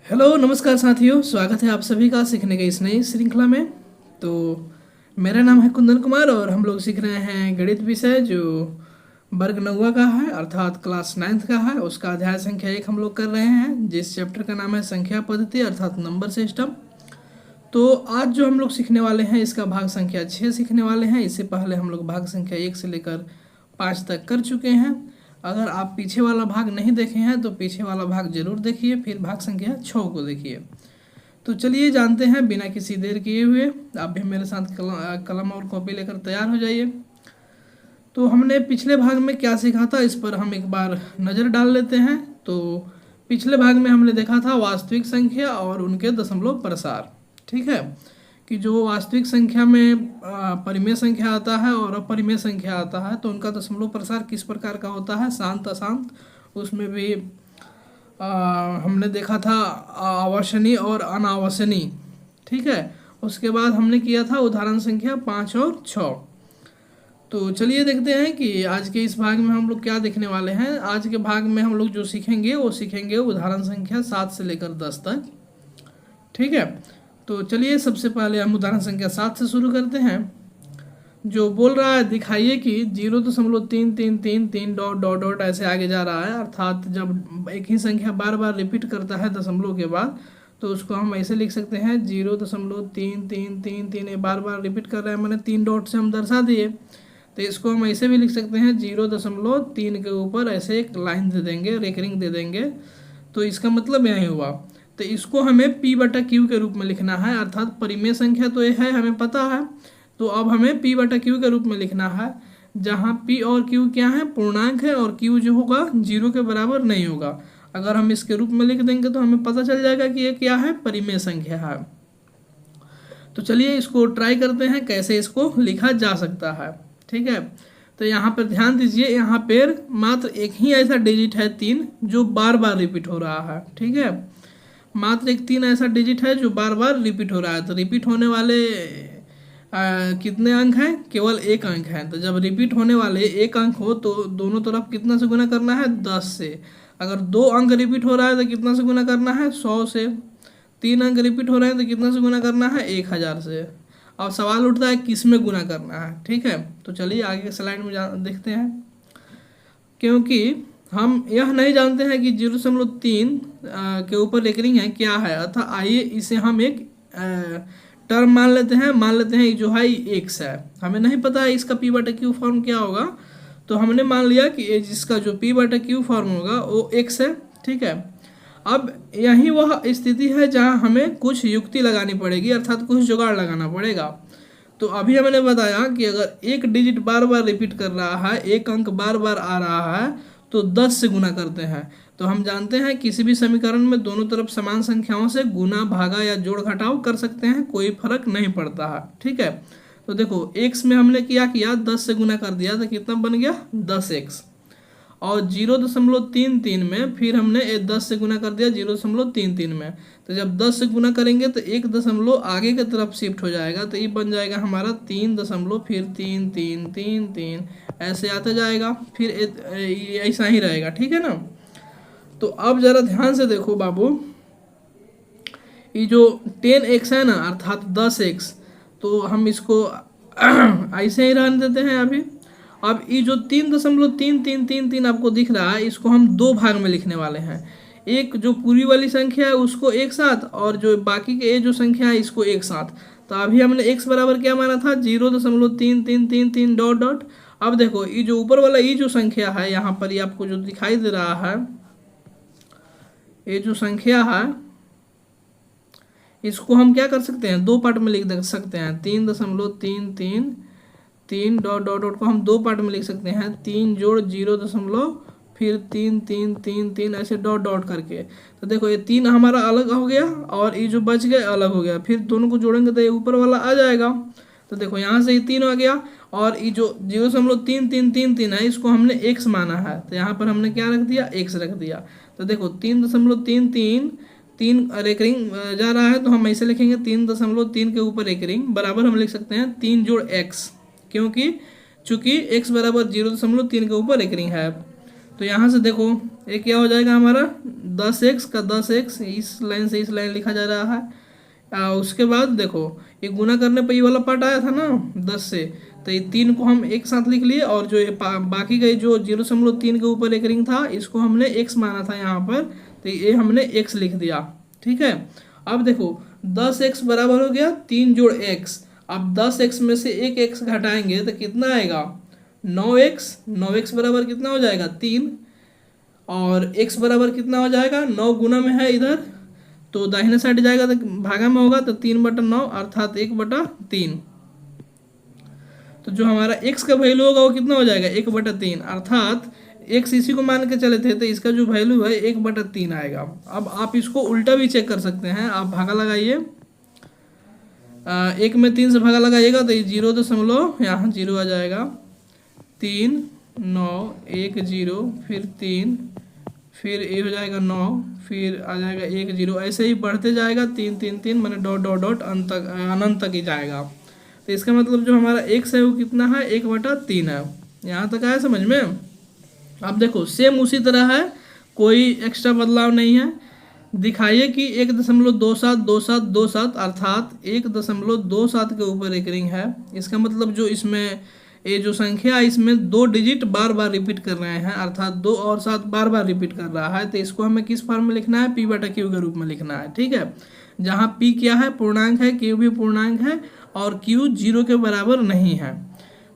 Hello नमस्कार साथियों, स्वागत है आप सभी का सीखने के इस नई श्रृंखला में। तो मेरा नाम है कुंदन कुमार और हम लोग सीख रहे हैं गणित विषय जो वर्ग नौवा का है अर्थात क्लास 9th का है। उसका अध्याय संख्या 1 हम लोग कर रहे हैं, जिस चैप्टर का नाम है संख्या पद्धति अर्थात नंबर सिस्टम। तो आज जो हम लोग सीखने वाले हैं इसका भाग संख्या 6 सीखने वाले हैं। इससे पहले हम लोग भाग संख्या 1 से लेकर 5 तक कर चुके हैं। अगर आप पीछे वाला भाग नहीं देखे हैं तो पीछे वाला भाग जरूर देखिए, फिर भाग संख्या 6 को देखिए। तो चलिए जानते हैं बिना किसी देर किए हुए। आप भी मेरे साथ कलम और कॉपी लेकर तैयार हो जाइए। तो हमने पिछले भाग में क्या सीखा था इस पर हम एक बार नज़र डाल लेते हैं। तो पिछले भाग में हमने देखा था वास्तविक संख्या और उनके दशमलव प्रसार। ठीक है, कि जो वास्तविक संख्या में परिमेय संख्या आता है और अपरिमेय संख्या आता है तो उनका दशमलव प्रसार किस प्रकार का होता है, शांत अशांत। उसमें भी हमने देखा था आवर्षणीय और अनावर्षणीय। ठीक है, उसके बाद हमने किया था उदाहरण संख्या 5 और 6। तो चलिए देखते हैं कि आज के इस भाग में हम लोग क्या देखने वाले हैं। आज के भाग में हम लोग जो सीखेंगे वो सीखेंगे उदाहरण संख्या 7 से लेकर 10 तक। ठीक है, तो चलिए सबसे पहले हम उदाहरण संख्या 7 से शुरू करते हैं। जो बोल रहा है दिखाइए कि 0.3333 डॉट डॉट डॉट ऐसे आगे जा रहा है, अर्थात जब एक ही संख्या बार बार रिपीट करता है दशमलव के बाद तो उसको हम ऐसे लिख सकते हैं 0.3333 बार बार रिपीट कर रहा है, मैंने 3 डॉट से हम दर्शा दिए। तो इसको हम ऐसे भी लिख सकते हैं 0.3 के ऊपर ऐसे एक लाइन दे देंगे, रेकरिंग दे देंगे। तो इसका मतलब यही हुआ। तो इसको हमें P/Q के रूप में लिखना है, अर्थात परिमेय संख्या तो ये है हमें पता है। तो अब हमें P/Q के रूप में लिखना है, जहाँ P और Q क्या है, पूर्णांक है और Q जो होगा 0 के बराबर नहीं होगा। अगर हम इसके रूप में लिख देंगे तो हमें पता चल जाएगा कि ये क्या है, परिमेय संख्या है। तो चलिए इसको ट्राई करते हैं कैसे इसको लिखा जा सकता है। ठीक है, तो यहाँ पर ध्यान दीजिए, यहाँ पर मात्र एक ही ऐसा डिजिट है 3 जो बार बार रिपीट हो रहा है। ठीक है, मात्र एक 3 ऐसा डिजिट है जो बार बार रिपीट हो रहा है। तो रिपीट होने वाले कितने अंक हैं, केवल एक अंक है। तो जब रिपीट होने वाले एक अंक हो तो दोनों तरफ कितना से गुना करना है, 10 से। अगर 2 अंक रिपीट हो रहा है तो कितना से गुना करना है, 100 से। 3 अंक रिपीट हो रहे हैं तो कितना से गुना करना है, 1000 से। अब सवाल उठता है किस में गुना करना है। ठीक है, तो चलिए आगे के स्लाइड में देखते हैं। क्योंकि हम यह नहीं जानते हैं कि 0.3 के ऊपर रेकरिंग है क्या है, अतः आइए इसे हम एक टर्म मान लेते हैं जो है x है। हमें नहीं पता है इसका P/Q फॉर्म क्या होगा, तो हमने मान लिया कि जिसका जो P/Q फॉर्म होगा वो x है। ठीक है, अब यही वह स्थिति है जहां हमें कुछ युक्ति लगानी पड़ेगी, अर्थात कुछ जुगाड़ लगाना पड़ेगा। तो अभी हमने बताया कि अगर एक डिजिट बार बार रिपीट कर रहा है, एक अंक बार बार आ रहा है तो 10 से गुना करते हैं। तो हम जानते हैं किसी भी समीकरण में दोनों तरफ समान संख्याओं से गुना, भागा या जोड़ घटाव कर सकते हैं, कोई फर्क नहीं पड़ता है। ठीक है, तो देखो x में हमने क्या किया, 10 से गुना कर दिया तो कितना बन गया, 10x। और 0.33 में फिर हमने 10 से गुना कर दिया 0.33 में। तो जब 10 से गुना करेंगे तो 1 दशमलव आगे की तरफ शिफ्ट हो जाएगा, तो ये बन जाएगा हमारा 3 दशमलव, फिर 3 3 3 3 ऐसे आता जाएगा, फिर ऐसा ही रहेगा। ठीक है ना। तो अब जरा ध्यान से देखो बाबू, ये जो 10x है ना अर्थात 10x, तो हम इसको ऐसे ही रहने देते हैं अभी। अब ये जो 3.3333 आपको दिख रहा है, इसको हम 2 भाग में लिखने वाले हैं। एक जो पूरी वाली संख्या है उसको एक साथ, और जो बाकी के ये जो संख्या है इसको एक साथ। तो अभी हमने x बराबर क्या माना था, 0.3333 डॉट डॉट। अब देखो ये जो ऊपर वाला ये जो संख्या है यहाँ पर, ये आपको जो दिखाई दे रहा है, ये जो संख्या है इसको हम क्या कर सकते हैं, 2 पार्ट में लिख सकते हैं। 3.333 डॉट डॉट डॉट को हम 2 पार्ट में लिख सकते हैं, 3 जोड़ 0 फिर 3 3 3 3 ऐसे डॉट डॉट करके। तो देखो ये 3 हमारा अलग हो गया और ये जो बच गया अलग हो गया, फिर दोनों को जोड़ेंगे तो ये ऊपर वाला आ जाएगा। तो देखो यहाँ से ये 3 आ गया, और ये जो 0.3333 है इसको हमने x माना है, तो यहाँ पर हमने क्या रख दिया, x रख दिया। तो देखो 3.33 रेकरिंग जा रहा है, तो हम ऐसे लिखेंगे 3.3 के ऊपर रेकरिंग बराबर हम लिख सकते हैं 3 जोड़ x, क्योंकि चूंकि x बराबर 0.3 के ऊपर रेकरिंग है। तो यहाँ से देखो ये क्या हो जाएगा हमारा 10x का 10x, इस लाइन से इस लाइन लिखा जा रहा है। उसके बाद देखो ये गुना करने पर ये वाला पार्ट आया था ना 10 से, तो ये 3 को हम एक साथ लिख लिए, और जो ये बाकी का जो 0.3 के ऊपर एक रिंग था इसको हमने x माना था यहाँ पर, तो ये हमने x लिख दिया। ठीक है, अब देखो 10x बराबर हो गया 3 जोड़ x। अब 10x में से एक x घटाएंगे तो कितना आएगा 9x। 9x बराबर कितना हो जाएगा 3, और x बराबर कितना हो जाएगा 9 गुना में है इधर, तो दाहिने साइड जाएगा तो भागा में होगा, तो 3/9 अर्थात 1/3। तो जो हमारा x का वैल्यू होगा वो कितना हो जाएगा 1/3, अर्थात x इसी को मान के चले थे तो इसका जो वैल्यू है 1/3 आएगा। अब आप इसको उल्टा भी चेक कर सकते हैं, आप भागा लगाइए, 1 में 3 से भागा लगाइएगा तो ये 0 यहाँ 0 आ जाएगा, 3 9 1 0 फिर 3, फिर ये हो जाएगा 9, फिर आ जाएगा 1 0, ऐसे ही बढ़ते जाएगा 3 3 3 मैंने डॉट डॉट डॉट अनंत तक ही जाएगा। तो इसका मतलब जो हमारा x है वो कितना है 1/3 है। यहाँ तक आया समझ में। अब देखो सेम उसी तरह है, कोई एक्स्ट्रा बदलाव नहीं है। दिखाइए कि 1.272727 अर्थात 1.27 के ऊपर एक रिंग है। इसका मतलब जो इसमें ये जो संख्या है इसमें 2 डिजिट बार बार रिपीट कर रहे हैं, अर्थात 2 और 7 बार बार रिपीट कर रहा है। तो इसको हमें किस फॉर्म में लिखना है P/Q के रूप में लिखना है। ठीक है, जहाँ P क्या है पूर्णांक है, Q भी पूर्णांक है और Q 0 के बराबर नहीं है।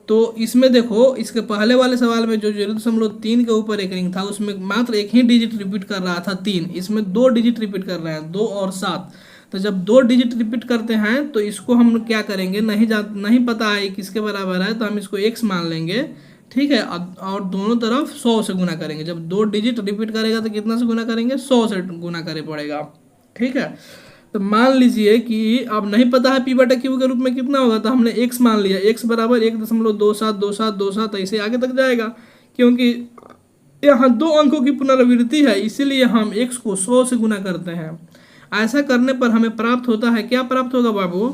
तो इसमें देखो इसके पहले वाले सवाल में जो 0.3 के ऊपर एक रिंग था उसमें मात्र एक ही डिजिट रिपीट कर रहा था 3, इसमें 2 डिजिट रिपीट कर रहे हैं 2 और 7। तो जब 2 डिजिट रिपीट करते हैं तो इसको हम क्या करेंगे, नहीं पता है किसके बराबर है तो हम इसको x मान लेंगे। ठीक है, और दोनों तरफ 100 से गुना करेंगे। जब 2 डिजिट रिपीट करेगा तो कितना से गुना करेंगे 100 से गुना करे पड़ेगा। ठीक है, तो मान लीजिए कि अब नहीं पता है P/Q के रूप में कितना होगा, तो हमने x मान लिया, x बराबर 1.272727 ऐसे आगे तक जाएगा, क्योंकि यहाँ 2 अंकों की पुनरावृत्ति है इसीलिए हम x को 100 से गुना करते हैं। ऐसा करने पर हमें प्राप्त होता है, क्या प्राप्त होगा बाबू,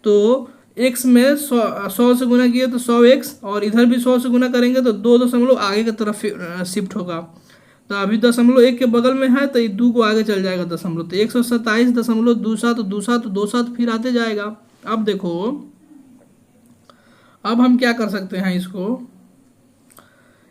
तो x में 100 से गुना किए तो 100x, और इधर भी 100 से गुना करेंगे तो 2 दशमलव आगे की तरफ शिफ्ट होगा। तो अभी 0.1 के बगल में है तो ये 2 को आगे चल जाएगा दशमलव, तो 127.27 फिर आते जाएगा। अब देखो अब हम क्या कर सकते हैं, इसको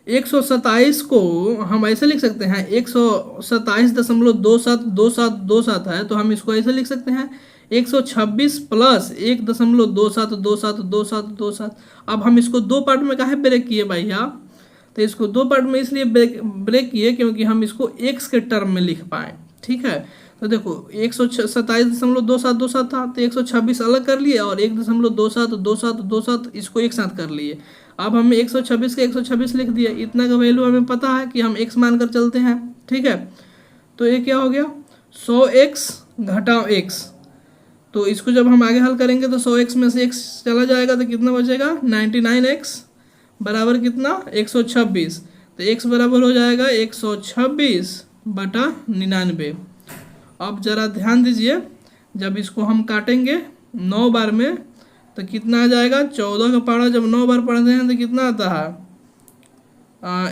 127 को हम ऐसे लिख सकते हैं, 127.272727 है तो हम इसको ऐसे लिख सकते हैं 126 प्लस 1.27272727। अब हम इसको 2 पार्ट में काहे ब्रेक किए भैया, तो इसको 2 पार्ट में इसलिए ब्रेक किए क्योंकि हम इसको x के टर्म में लिख पाए। ठीक है, तो देखो 127.2727 था तो 126 अलग कर लिए और 1.272727 इसको एक साथ कर लिए। अब हमें 126 के 126 लिख दिया, इतना का वैल्यू हमें पता है कि हम x मानकर चलते हैं। ठीक है, तो ये क्या हो गया 100x घटाओ x, तो इसको जब हम आगे हल करेंगे तो 100x में से x चला जाएगा तो कितना बचेगा 99x बराबर कितना 126, तो x बराबर हो जाएगा 126/99। अब जरा ध्यान दीजिए, जब इसको हम काटेंगे 9 बार में तो कितना आ जाएगा, 14 का पहाड़ा जब 9 बार पढ़ते हैं तो कितना आता है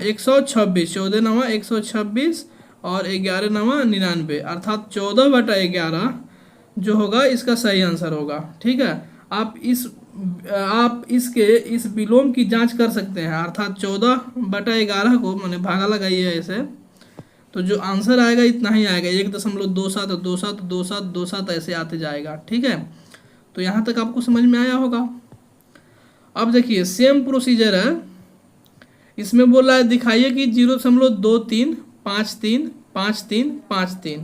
126, 14 9 126 और 11 9 99, अर्थात 14/11 जो होगा इसका सही आंसर होगा। ठीक है, आप इसके इस विलोम की जांच कर सकते हैं, अर्थात 14/11 को मैंने भागा लगाइए ऐसे, तो जो आंसर आएगा इतना ही आएगा, 1.272727 ऐसे आते जाएगा। ठीक है, तो यहाँ तक आपको समझ में आया होगा। अब देखिए सेम प्रोसीजर है, इसमें बोला है दिखाइए कि 0.23535353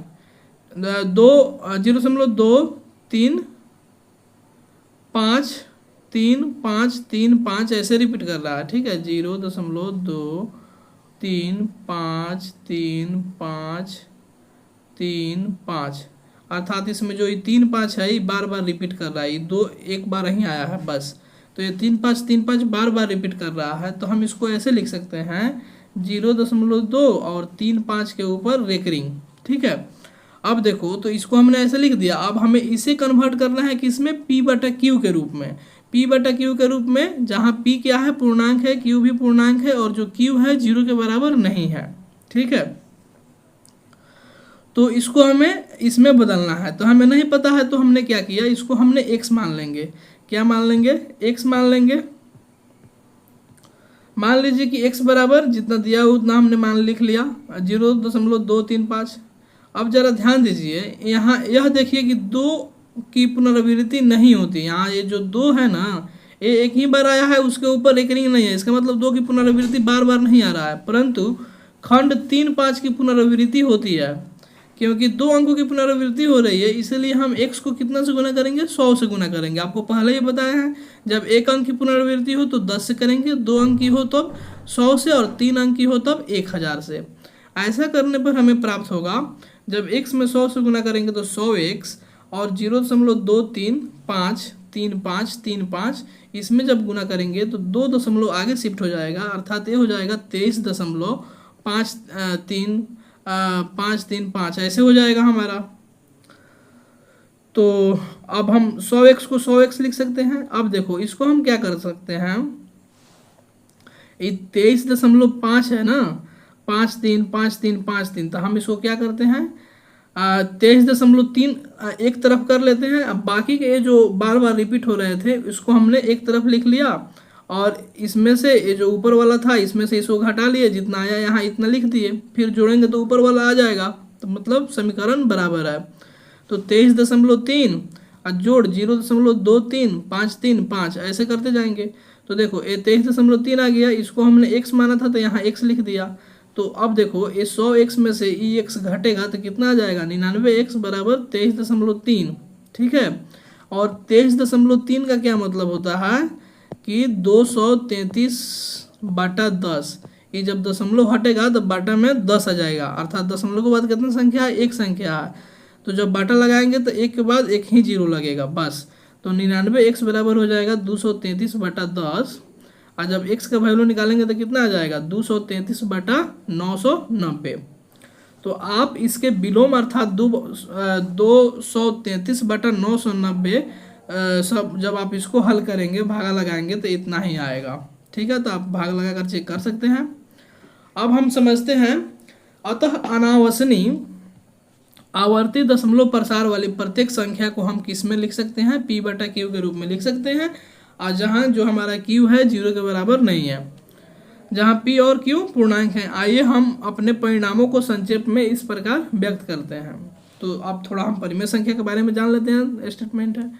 0.235353 ऐसे रिपीट कर रहा है। ठीक है, 0.235353 अर्थात इसमें जो ये 3 5 है ये बार बार रिपीट कर रहा है, ये 2 एक बार ही आया है बस, तो ये 3 5 बार बार रिपीट कर रहा है। तो हम इसको ऐसे लिख सकते हैं 0.2 और 3 5 के ऊपर रेकरिंग। ठीक है, अब देखो तो इसको हमने ऐसे लिख दिया। अब हमें इसे कन्वर्ट करना है कि इसमें P/Q के रूप में। P बटा Q के रूप में, जहाँ P क्या है, पूर्णांक है, Q भी पूर्णांक है, और जो Q है 0 के बराबर नहीं है। ठीक है, तो इसको हमें इसमें बदलना है, तो हमें नहीं पता है, तो हमने क्या किया, इसको हमने x मान लेंगे। क्या मान लेंगे, x मान लेंगे। मान लीजिए कि x बराबर जितना दिया उतना हमने मान लिख लिया, 0.235। अब जरा ध्यान दीजिए, यहाँ यह देखिए कि 2 की पुनरावृत्ति नहीं होती। यहाँ ये जो 2 है ना, ये एक ही बार आया है, उसके ऊपर रेकरिंग नहीं है, इसका मतलब 2 की पुनरावृत्ति बार बार नहीं आ रहा है। परंतु खंड 3, 5 की पुनरावृत्ति होती है, क्योंकि 2 अंकों की पुनरावृत्ति हो रही है, इसलिए हम x को कितना से गुना करेंगे, 100 से गुना करेंगे। आपको पहले ही बताया है, जब 1 अंक की पुनरावृत्ति हो तो 10 से करेंगे, 2 अंक की हो तब 100 से, और 3 अंक की हो तब 1000 से। ऐसा करने पर हमें प्राप्त होगा, जब x में 100 से गुना करेंगे तो 100x, और 0.23535, इसमें जब गुना करेंगे तो 2 दशमलव आगे शिफ्ट हो जाएगा, अर्थात ये हो जाएगा 23.535, ऐसे हो जाएगा हमारा। तो अब हम 100x को 100x लिख सकते हैं। अब देखो, इसको हम क्या कर सकते हैं, ये 23.5 है ना, 535353, तो हम इसको क्या करते हैं, 23.3 एक तरफ कर लेते हैं। अब बाकी के ये जो बार बार रिपीट हो रहे थे, इसको हमने एक तरफ लिख लिया, और इसमें से ये जो ऊपर वाला था, इसमें से इसको घटा लिए, जितना आया यहाँ इतना लिख दिए, फिर जोड़ेंगे तो ऊपर वाला आ जाएगा, तो मतलब समीकरण बराबर है। तो 23.3 और जोड़ 0.23535, ऐसे करते जाएंगे। तो देखो, ये 23.3 आ गया, इसको हमने x माना था, तो यहाँ x लिख दिया। तो अब देखो, ये 100x में से x घटेगा तो कितना आ जाएगा, 99x बराबर 23.3। ठीक है, और 23.3 का क्या मतलब होता है कि 233/10। ये जब दशमलव हटेगा तो बाटा में 10 आ जाएगा, अर्थात दशमलव के बाद कितना संख्या है, एक संख्या है। तो जब बाटा लगाएंगे तो एक के बाद एक ही जीरो लगेगा बस। तो 99x बराबर हो जाएगा 233/10, और जब x का वैल्यू निकालेंगे तो कितना आ जाएगा, 233/990। तो आप इसके विलोम अर्थात 233/990 सब जब आप इसको हल करेंगे, भागा लगाएंगे तो इतना ही आएगा। ठीक है, तो आप भाग लगाकर चेक कर सकते हैं। अब हम समझते हैं, अतः अनावसनी आवर्ती दशमलव प्रसार वाली प्रत्येक संख्या को हम किस में लिख सकते हैं, P बटा Q के रूप में लिख सकते हैं, और जहाँ जो हमारा Q है 0 के बराबर नहीं है, जहाँ P और Q पूर्णांक हैं। आइए हम अपने परिणामों को संक्षेप में इस प्रकार व्यक्त करते हैं। तो अब थोड़ा हम परिमेय संख्या के बारे में जान लेते हैं। स्टेटमेंट है,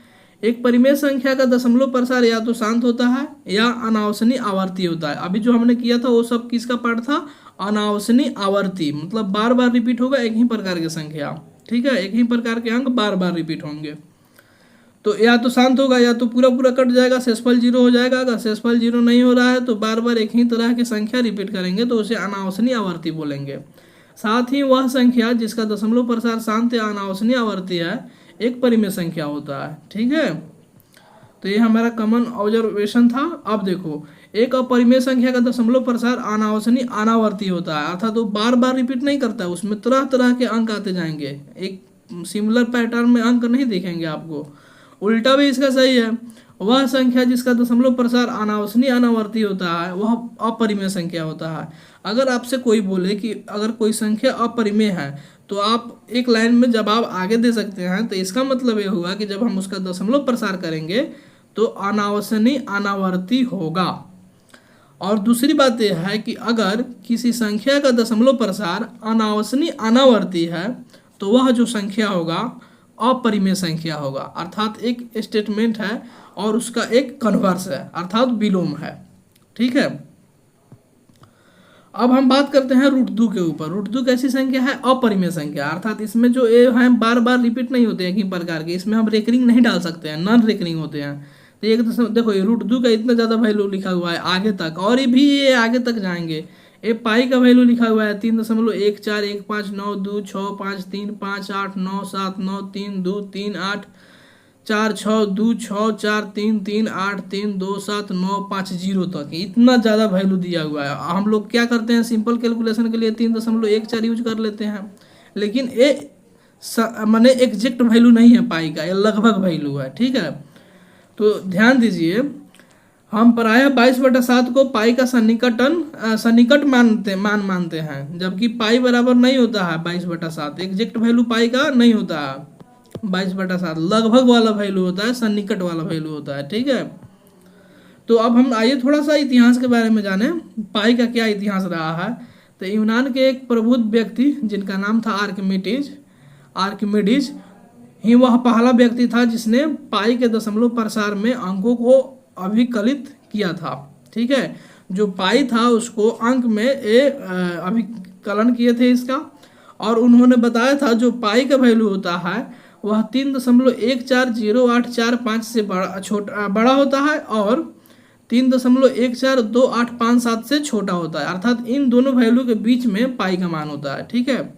एक परिमेय संख्या का दशमलव प्रसार या तो शांत होता है या अनावसनी आवर्ती होता है। अभी जो हमने किया था वो सब किसका पार्ट था, अनावसनी आवर्ती, मतलब बार बार रिपीट होगा एक ही प्रकार की संख्या। ठीक है, एक ही प्रकार के अंक बार बार रिपीट होंगे। तो या तो शांत होगा या तो पूरा पूरा कट जाएगा, शेषफल 0 हो जाएगा। अगर शेषफल 0 नहीं हो रहा है तो बार बार एक ही तरह की संख्या रिपीट करेंगे, तो उसे अनावसनी आवर्ती बोलेंगे। साथ ही वह संख्या जिसका दशमलव प्रसार शांत या अनावसनी आवर्ती है, एक परिमेय संख्या होता है। ठीक है, तो ये हमारा कॉमन ऑब्जर्वेशन था। अब देखो, एक अपरिमेय संख्या का दशमलव प्रसार अनावसनी अनावर्ती होता है, अर्थात वो बार बार रिपीट नहीं करता है, उसमें तरह तरह के अंक आते जाएंगे, एक सिमिलर पैटर्न में अंक नहीं दिखेंगे आपको। उल्टा भी इसका सही है, वह संख्या जिसका दशमलव प्रसार अनावसनी अनावर्ती होता है वह अपरिमेय संख्या होता है। अगर आपसे कोई बोले कि अगर कोई संख्या अपरिमेय है, तो आप एक लाइन में जवाब आगे दे सकते हैं, तो इसका मतलब ये हुआ कि जब हम उसका दशमलव प्रसार करेंगे तो अनावसनी अनावर्ती होगा। और दूसरी बात यह है कि अगर किसी संख्या का दशमलव प्रसार अनावसनी अनावर्ती है, तो वह जो संख्या होगा अपरिमेय संख्या होगा, अर्थात एक स्टेटमेंट है और उसका एक कन्वर्स है, अर्थात विलोम है। ठीक है, अब हम बात करते हैं √2 के ऊपर। √2 कैसी संख्या है, अपरिमेय संख्या, अर्थात इसमें जो ए है बार बार रिपीट नहीं होते हैं एक ही प्रकार के, इसमें हम रेकरिंग नहीं डाल सकते हैं, नॉन रेकरिंग होते हैं। तो एक देखो, ये √2 का इतना ज़्यादा वैल्यू लिखा हुआ है आगे तक, और ये भी ये आगे तक जाएंगे। ये पाई का वैल्यू लिखा हुआ है 3.141922659393939362623383382739790 तक, इतना ज़्यादा वैल्यू दिया हुआ है। हम लोग क्या करते हैं, सिंपल कैलकुलेशन के लिए 3.14 यूज कर लेते हैं, लेकिन ये माने एग्जैक्ट वैल्यू नहीं है पाई का, ये लगभग वैल्यू है। ठीक है, तो ध्यान दीजिए, हम प्रायः 22/7 को पाई का सन्निकट मानते हैं, जबकि पाई बराबर नहीं होता है 22/7। एग्जैक्ट वैल्यू पाई का नहीं होता है 22/7, लगभग वाला वैल्यू होता है, सन्निकट वाला वैल्यू होता है। ठीक है, तो अब हम आइए थोड़ा सा इतिहास के बारे में जाने, पाई का क्या इतिहास रहा है। तो यूनान के एक प्रबुद्ध व्यक्ति जिनका नाम था आर्किमिडीज ही वह पहला व्यक्ति था जिसने पाई के दशमलव प्रसार में अंकों को अभिकलित किया था। ठीक है, जो पाई था उसको अंक में अभिकलन किए थे इसका, और उन्होंने बताया था जो पाई का वैल्यू होता है वह 3.140845 से बड़ा होता है और 3.142857 से छोटा होता है, अर्थात इन दोनों वैल्यू के बीच में पाई का मान होता है। ठीक है,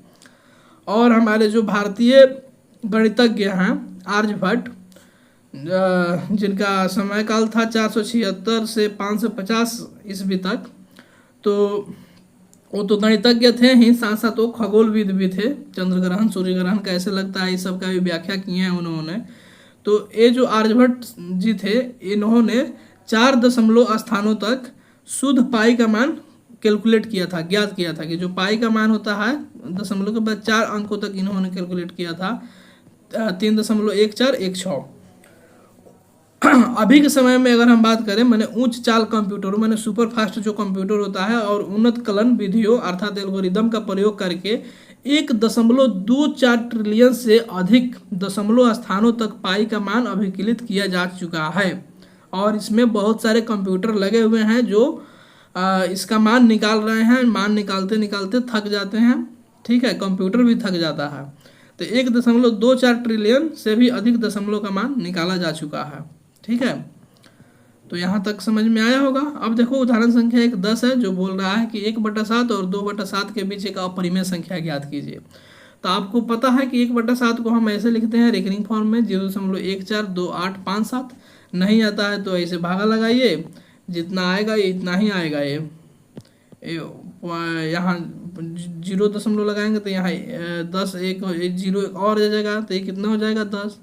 और हमारे जो भारतीय गणितज्ञ हैं आर्यभट्ट, जिनका समय काल था 476 से 550 ईस्वी तक, तो वो तो गणितज्ञ थे ही, साथ साथ वो खगोलविद भी थे। चंद्र ग्रहण सूर्य ग्रहण कैसे लगता है इस सब का भी व्याख्या किए हैं उन्होंने। तो ये जो आर्यभट्ट जी थे, इन्होंने 4 दशमलव स्थानों तक शुद्ध पाई का मान कैलकुलेट किया था, ज्ञात किया था कि जो पाई का मान होता है दशमलव के बाद 4 अंकों तक इन्होंने कैलकुलेट किया था, 3.1416। अभी के समय में अगर हम बात करें, मैंने उच्च चाल कंप्यूटरों, मैंने सुपर फास्ट जो कंप्यूटर होता है और उन्नत कलन विधियों अर्थात एल्गोरिदम का प्रयोग करके 1.24 ट्रिलियन से अधिक दशमलव स्थानों तक पाई का मान अभिकलित किया जा चुका है। और इसमें बहुत सारे कंप्यूटर लगे हुए हैं जो इसका मान निकाल रहे हैं, मान निकालते निकालते थक जाते हैं। ठीक है, कंप्यूटर भी थक जाता है। तो 1.24 ट्रिलियन से भी अधिक दशमलव का मान निकाला जा चुका है। ठीक है, तो यहाँ तक समझ में आया होगा। अब देखो उदाहरण संख्या 10 है जो बोल रहा है कि 1/7 और 2/7 के बीच एक अपरिमेय संख्या ज्ञात कीजिए। तो आपको पता है कि 1/7 को हम ऐसे लिखते हैं रेकरिंग फॉर्म में 0.142857। नहीं आता है तो ऐसे भागा लगाइए, जितना आएगा ये इतना ही आएगा। ये यहाँ 0 दशमलव लगाएंगे तो यहाँ 10 एक 0 और आ जाएगा, तो ये कितना हो जाएगा 10।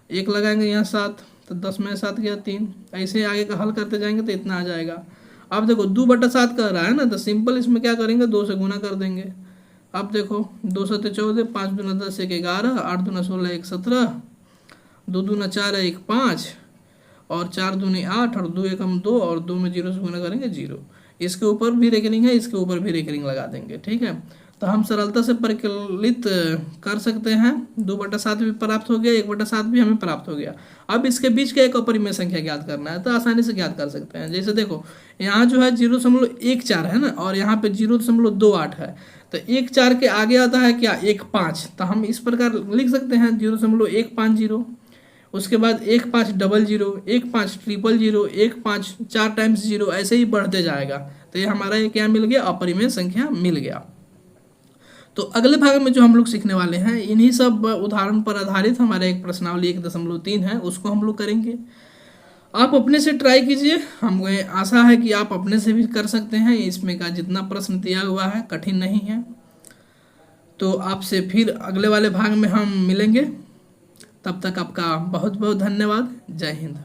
1 लगाएंगे यहाँ 7, तो 10 में 7 गया 3। ऐसे आगे का हल करते जाएंगे तो इतना आ जाएगा। अब देखो 2/7 कर रहा है ना, तो सिंपल इसमें क्या करेंगे 2 से गुना कर देंगे। अब देखो 2 × 7 = 14, 5 × 2 = 10, 1 = 11, 8 × 2 = 16, 1 = 17, 2 × 2 = 4, 1 = 5 और 4 × 2 = 8 और 2 × 1 = 2 और 2 में 0 से गुना करेंगे 0। इसके ऊपर भी रेकरिंग है, इसके ऊपर भी रेकरिंग लगा देंगे। ठीक है, तो हम सरलता से परिकलित कर सकते हैं। 2/7 भी प्राप्त हो गया, 1/7 भी हमें प्राप्त हो गया। अब इसके बीच का एक अपरिमेय संख्या ज्ञात करना है, तो आसानी से ज्ञात कर सकते हैं। जैसे देखो यहाँ जो है 0.14 है ना, और यहाँ पे 0.28 है, तो 1/4 के आगे आता है क्या 1/5, तो हम इस प्रकार लिख सकते हैं 0.150। उसके बाद 1/500, 1/500, 1/5 4 टाइम्स 0, ऐसे ही बढ़ते जाएगा। तो ये हमारा ये क्या मिल गया, अपरिमेय संख्या मिल गया। तो अगले भाग में जो हम लोग सीखने वाले हैं, इन्हीं सब उदाहरण पर आधारित हमारा एक प्रश्नावली 1.3 है, उसको हम लोग करेंगे। आप अपने से ट्राई कीजिए, हमें आशा है कि आप अपने से भी कर सकते हैं। इसमें का जितना प्रश्न दिया हुआ है कठिन नहीं है। तो आपसे फिर अगले वाले भाग में हम मिलेंगे। तब तक आपका बहुत बहुत धन्यवाद। जय हिंद।